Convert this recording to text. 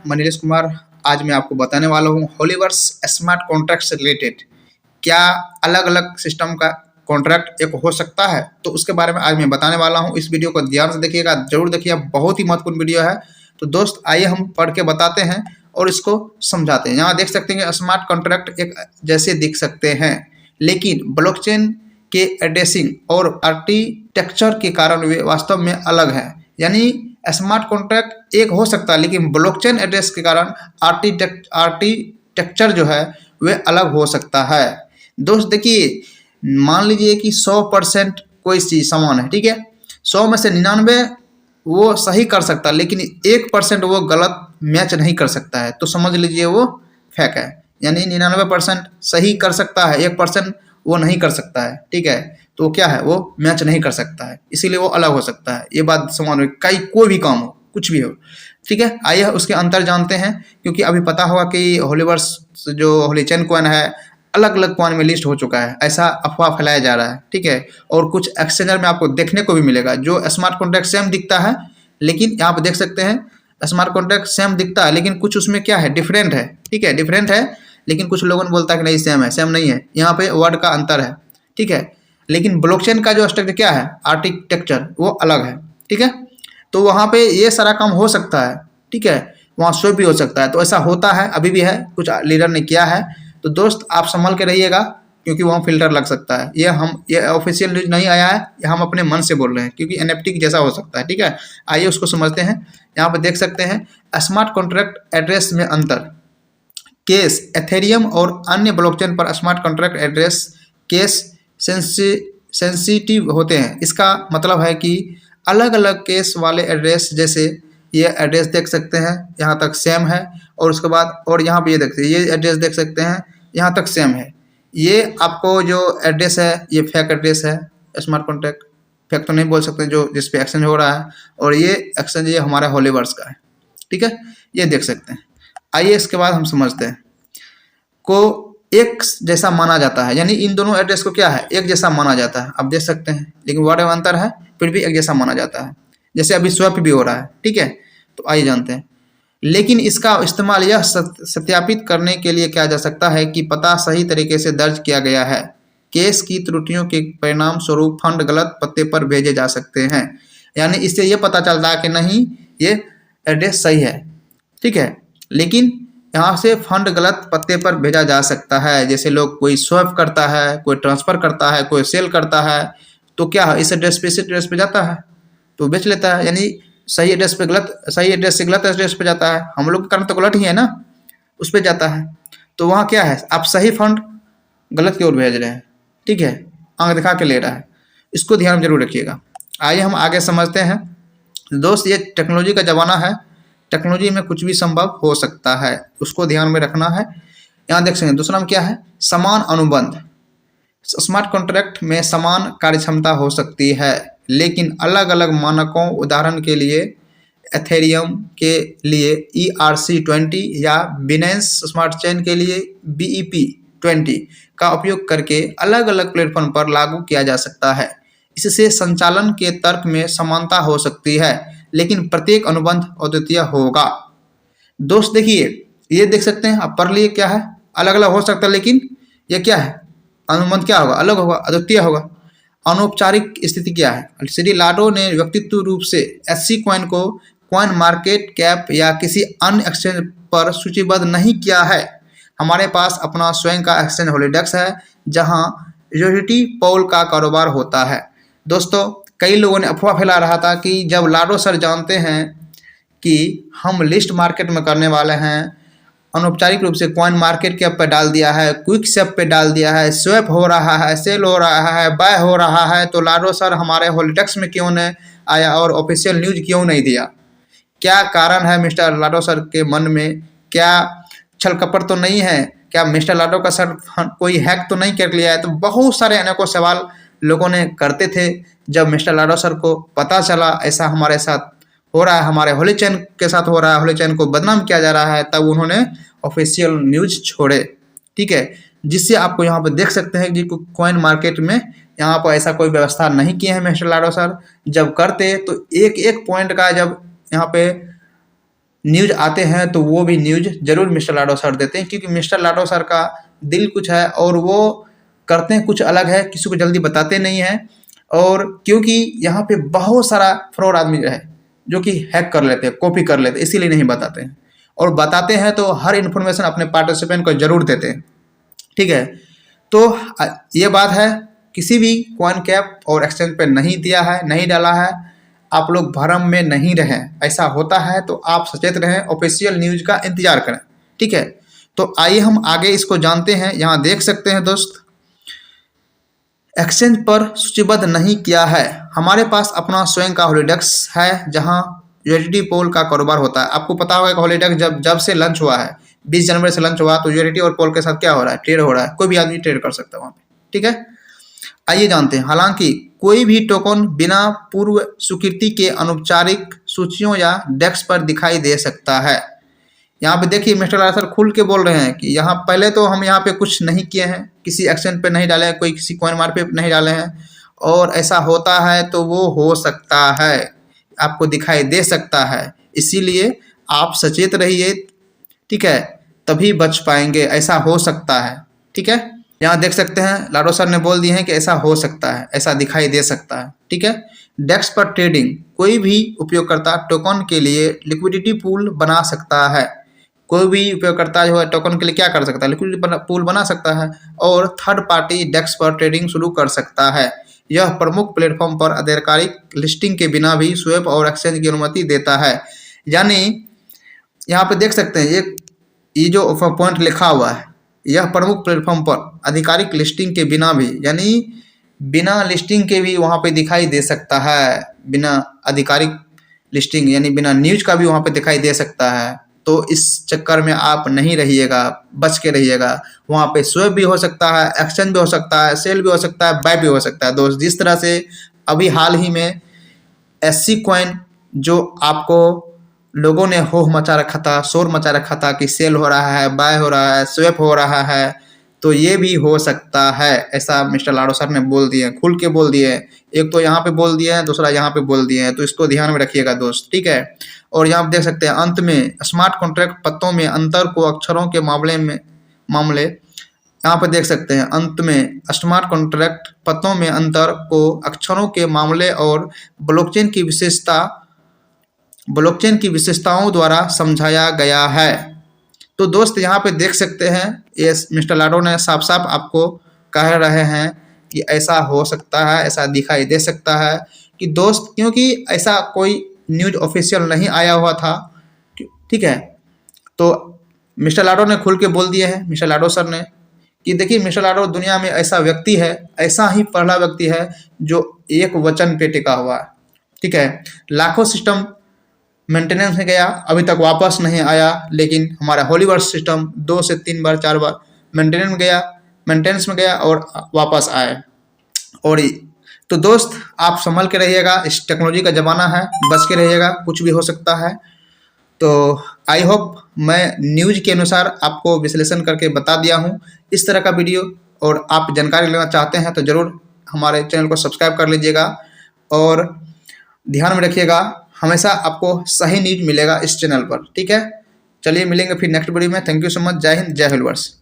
मैं नीलेश कुमार। आज मैं आपको बताने वाला हूँ होलीवर्स स्मार्ट कॉन्ट्रैक्ट से रिलेटेड क्या अलग अलग सिस्टम का कॉन्ट्रैक्ट एक हो सकता है, तो उसके बारे में आज मैं बताने वाला हूँ। इस वीडियो को ध्यान से देखिएगा, जरूर देखिएगा, बहुत ही महत्वपूर्ण वीडियो है। तो दोस्त आइए हम पढ़ के बताते हैं और इसको समझाते हैं। यहाँ देख सकते हैं कि स्मार्ट कॉन्ट्रैक्ट एक जैसे दिख सकते हैं, लेकिन ब्लॉकचेन के एड्रेसिंग और आर्किटेक्चर के कारण वे वास्तव में अलग हैं। यानी स्मार्ट कॉन्ट्रैक्ट एक हो सकता है, लेकिन ब्लॉकचेन एड्रेस के कारण आर्किटेक्चर जो है वे अलग हो सकता है। दोस्त देखिए, मान लीजिए कि 100% कोई चीज समान है, ठीक है। 100 में से 99 वो सही कर सकता है, लेकिन 1% वो गलत मैच नहीं कर सकता है, तो समझ लीजिए वो फेक है। यानी 99% सही कर सकता है, 1% वो नहीं कर सकता है, ठीक है। तो वो क्या है, वो मैच नहीं कर सकता है, इसीलिए वो अलग हो सकता है। ये बात समान हो, कई कोई भी काम हो, कुछ भी हो, ठीक है। आइए उसके अंतर जानते हैं, क्योंकि अभी पता होगा कि होलीवर्स जो होलीचेन कॉइन है अलग अलग कॉइन में लिस्ट हो चुका है, ऐसा अफवाह फैलाया जा रहा है, ठीक है। और कुछ एक्सचेंजर में आपको देखने को भी मिलेगा जो स्मार्ट कॉन्ट्रैक्ट सेम दिखता है, लेकिन यहाँ पे देख सकते हैं स्मार्ट कॉन्ट्रैक्ट सेम दिखता है, लेकिन कुछ उसमें क्या है, डिफरेंट है, ठीक है, डिफरेंट है। लेकिन कुछ लोगों ने बोलता है कि नहीं सेम है, सेम नहीं है, यहाँ पे वर्ड का अंतर है, ठीक है। लेकिन ब्लॉकचेन का जो स्ट्रक्चर क्या है, आर्किटेक्चर, वो अलग है, ठीक है। तो वहाँ पे ये सारा काम हो सकता है, ठीक है, वहाँ स्विप भी हो सकता है। तो ऐसा होता है, अभी भी है, कुछ लीडर ने किया है। तो दोस्त आप संभल के रहिएगा, क्योंकि वहाँ फिल्टर लग सकता है। ये ऑफिशियल न्यूज नहीं आया है, ये हम अपने मन से बोल रहे हैं, क्योंकि एनएफटी जैसा हो सकता है, ठीक है। आइए उसको समझते हैं। यहाँ पे देख सकते हैं स्मार्ट कॉन्ट्रैक्ट एड्रेस में अंतर। केस एथेरियम और अन्य ब्लॉकचेन पर smart contract address case sensitive होते हैं। इसका मतलब है कि अलग अलग केस वाले एड्रेस, जैसे ये एड्रेस देख सकते हैं यहाँ तक सेम है, और उसके बाद और यहाँ पे ये देखते हैं, ये एड्रेस देख सकते हैं यहाँ तक सेम है। ये आपको जो एड्रेस है ये फेक एड्रेस है। स्मार्ट कॉन्ट्रैक्ट फेक तो नहीं बोल सकते, जो जिस पे एक्सचेंज हो रहा है, और ये एक्सचेंज ये हमारा होलीवर्स का है, ठीक है, ये देख सकते हैं। आइए इसके बाद हम समझते हैं को एक जैसा माना जाता है, यानी इन दोनों एड्रेस को क्या है, एक जैसा माना जाता है। आप देख सकते हैं, लेकिन वर्ड में अंतर है, फिर भी एक जैसा माना जाता है। जैसे अभी स्वैप भी हो रहा है, ठीक है। तो आइए जानते हैं। लेकिन इसका इस्तेमाल यह सत्यापित करने के लिए किया जा सकता है कि पता सही तरीके से दर्ज किया गया है। केस की त्रुटियों के परिणाम स्वरूप फंड गलत पते पर भेजे जा सकते हैं। यानी इससे यह पता चलता है कि नहीं, ये एड्रेस सही है, ठीक है, लेकिन यहाँ से फंड गलत पते पर भेजा जा सकता है। जैसे लोग कोई स्वैप करता है, कोई ट्रांसफर करता है, कोई सेल करता है, तो क्या है, इस एड्रेस पे जाता है तो बेच लेता है। यानी सही एड्रेस पे गलत, सही एड्रेस से गलत एड्रेस पे जाता है। हम लोग के कारण तो गलत ही है ना, उस पर जाता है। तो वहाँ क्या है, आप सही फंड गलत की ओर भेज रहे हैं, ठीक है, आंख दिखा के ले रहा है। इसको ध्यान में जरूर रखिएगा। आइए हम आगे समझते हैं। दोस्त ये टेक्नोलॉजी का ज़माना है, टेक्नोलॉजी में कुछ भी संभव हो सकता है, उसको ध्यान में रखना है। यहाँ देख सकते हैं दूसरा नाम क्या है, समान अनुबंध। स्मार्ट कॉन्ट्रैक्ट में समान कार्यक्षमता हो सकती है, लेकिन अलग अलग मानकों, उदाहरण के लिए एथेरियम के लिए ERC20 या बिनेंस स्मार्ट चेन के लिए BEP20 का उपयोग करके अलग अलग प्लेटफॉर्म पर लागू किया जा सकता है। इससे संचालन के तर्क में समानता हो सकती है, लेकिन प्रत्येक अनुबंध अद्वितीय होगा। दोस्त देखिए, ये देख सकते हैं, आप पढ़ लिए क्या है, अलग अलग हो सकता है, लेकिन ये क्या है, अनुबंध क्या होगा, अलग होगा, अद्वितीय होगा। अनौपचारिक स्थिति क्या है, श्री लाडो ने व्यक्तित्व रूप से SC कॉइन को कॉइन मार्केट कैप या किसी अन्य एक्सचेंज पर सूचीबद्ध नहीं किया है। हमारे पास अपना स्वयं का एक्सचेंज होलीडेक्स है, जहां यूनिटी पॉल का कारोबार होता है। दोस्तों कई लोगों ने अफवाह फैला रहा था कि जब लाडो सर जानते हैं कि हम लिस्ट मार्केट में करने वाले हैं, अनौपचारिक रूप से कॉइन मार्केट कैप पे डाल दिया है, क्विक सेप पे डाल दिया है, स्वैप हो रहा है, सेल हो रहा है, बाय हो रहा है, तो लाडो सर हमारे होलीडेक्स में क्यों नहीं आया और ऑफिशियल न्यूज क्यों नहीं दिया? क्या कारण है मिस्टर लाडो सर के मन में? क्या छल कपट तो नहीं है? क्या मिस्टर लाडो का सर कोई हैक तो नहीं कर लिया है? तो बहुत सारे अनेकों सवाल लोगों ने करते थे। जब मिस्टर लाडो सर को पता चला ऐसा हमारे साथ हो रहा है, हमारे होलीचेन के साथ हो रहा है, होलीचेन को बदनाम किया जा रहा है, तब उन्होंने ऑफिशियल न्यूज छोड़े, ठीक है। जिससे आपको यहाँ पर देख सकते हैं कि कॉइन मार्केट में यहाँ पर ऐसा कोई व्यवस्था नहीं किए हैं मिस्टर लाडो सर। जब करते तो एक एक पॉइंट का जब यहाँ पे न्यूज़ आते हैं तो वो भी न्यूज़ ज़रूर मिस्टर लाडो सर देते हैं, क्योंकि मिस्टर लाडो सर का दिल कुछ है और वो करते हैं कुछ अलग है, किसी को जल्दी बताते नहीं हैं। और क्योंकि यहाँ पे बहुत सारा फ्रॉड आदमी है जो कि हैक कर लेते हैं, कॉपी कर लेते हैं, इसीलिए नहीं बताते हैं। और बताते हैं तो हर इन्फॉर्मेशन अपने पार्टिसिपेंट को जरूर देते हैं, ठीक है। तो ये बात है, किसी भी कॉइन कैप और एक्सचेंज पे नहीं दिया है, नहीं डाला है। आप लोग भ्रम में नहीं रहें, ऐसा होता है तो आप सचेत रहें, ऑफिशियल न्यूज का इंतजार करें, ठीक है। तो आइए हम आगे इसको जानते हैं। यहाँ देख सकते हैं दोस्त, एक्सचेंज पर सूचीबद्ध नहीं किया है। हमारे पास अपना स्वयं का हॉलीडेक्स है जहां यूएसडी पोल का कारोबार होता है। आपको पता होगा कि हॉलीडेक्स जब से लॉन्च हुआ है, 20 जनवरी से लॉन्च हुआ, तो यूएसडी और पोल के साथ क्या हो रहा है, ट्रेड हो रहा है। कोई भी आदमी ट्रेड कर सकता है वहाँ पे, ठीक है। आइए जानते हैं। हालांकि कोई भी टोकन बिना पूर्व स्वीकृति के अनौपचारिक सूचियों या डेस्क पर दिखाई दे सकता है। यहाँ पे देखिए मिस्टर लाडो सर खुल के बोल रहे हैं कि यहाँ पहले तो हम यहाँ पे कुछ नहीं किए हैं, किसी एक्सचेंज पे नहीं डाले हैं, कोई किसी कॉइन मार्केट पे नहीं डाले हैं, और ऐसा होता है तो वो हो सकता है, आपको दिखाई दे सकता है। इसीलिए आप सचेत रहिए, ठीक है, तभी बच पाएंगे। ऐसा हो सकता है, ठीक है। यहाँ देख सकते हैं लाडो सर ने बोल दिए हैं कि ऐसा हो सकता है, ऐसा दिखाई दे सकता है, ठीक है। डेस्क पर ट्रेडिंग, कोई भी उपयोगकर्ता टोकन के लिए लिक्विडिटी पूल बना सकता है। कोई भी उपयोगकर्ता जो है टोकन के लिए क्या कर सकता है, लिक्विडिटी पूल बना सकता है और थर्ड पार्टी डेस्क पर ट्रेडिंग शुरू कर सकता है। यह प्रमुख प्लेटफॉर्म पर आधिकारिक लिस्टिंग के बिना भी स्वैप और एक्सचेंज की अनुमति देता है। यानी यहाँ पे देख सकते हैं ये जो पॉइंट लिखा हुआ है, यह प्रमुख प्लेटफॉर्म पर आधिकारिक लिस्टिंग के बिना भी, यानी बिना लिस्टिंग के भी वहाँ पे दिखाई दे सकता है। बिना आधिकारिक लिस्टिंग यानी बिना न्यूज का भी वहाँ पे दिखाई दे सकता है। तो इस चक्कर में आप नहीं रहिएगा, बच के रहिएगा। वहाँ पे स्वैप भी हो सकता है, एक्सचेंज भी हो सकता है, सेल भी हो सकता है, बाय भी हो सकता है। दोस्त, जिस तरह से अभी हाल ही में SC कॉइन जो आपको लोगों ने होह मचा रखा था, शोर मचा रखा था कि सेल हो रहा है, बाय हो रहा है, स्वैप हो रहा है, तो ये भी हो सकता है। ऐसा मिस्टर लाडो सर ने बोल दिए, खुल के बोल दिए। एक तो यहाँ पे बोल दिए हैं, दूसरा यहाँ पे बोल दिए हैं, तो इसको ध्यान में रखिएगा दोस्त, ठीक है। और यहाँ आप देख सकते हैं अंत में स्मार्ट कॉन्ट्रैक्ट पत्तों में अंतर को अक्षरों के मामले यहाँ पे देख सकते हैं अंत में स्मार्ट कॉन्ट्रैक्ट पत्तों में अंतर को अक्षरों के मामले और ब्लॉकचेन की विशेषताओं द्वारा समझाया गया है। तो दोस्त यहाँ पे देख सकते हैं ये मिस्टर लाडो ने साफ साफ आपको कह रहे हैं कि ऐसा हो सकता है, ऐसा दिखाई दे सकता है कि दोस्त, क्योंकि ऐसा कोई न्यूज ऑफिशियल नहीं आया हुआ था, ठीक है। तो मिस्टर लाडो ने खुल के बोल दिए हैं, मिस्टर लाडो सर ने, कि देखिए मिस्टर लाडो दुनिया में ऐसा व्यक्ति है, ऐसा ही पहला व्यक्ति है जो एक वचन पे टिका हुआ है, ठीक है। लाखों सिस्टम मेंटेनेंस में गया, अभी तक वापस नहीं आया, लेकिन हमारा होलीवर्स सिस्टम 2 से 3 बार 4 बार मेंटेनेंस में गया और वापस आया। और तो दोस्त आप संभल के रहिएगा, इस टेक्नोलॉजी का ज़माना है, बच के रहिएगा, कुछ भी हो सकता है। तो आई होप मैं न्यूज के अनुसार आपको विश्लेषण करके बता दिया हूँ। इस तरह का वीडियो और आप जानकारी लेना चाहते हैं तो ज़रूर हमारे चैनल को सब्सक्राइब कर लीजिएगा और ध्यान में रखिएगा, हमेशा आपको सही न्यूज मिलेगा इस चैनल पर, ठीक है। चलिए मिलेंगे फिर नेक्स्ट वीडियो में। Thank you so much. जय हिंद, जय हिलवर्स।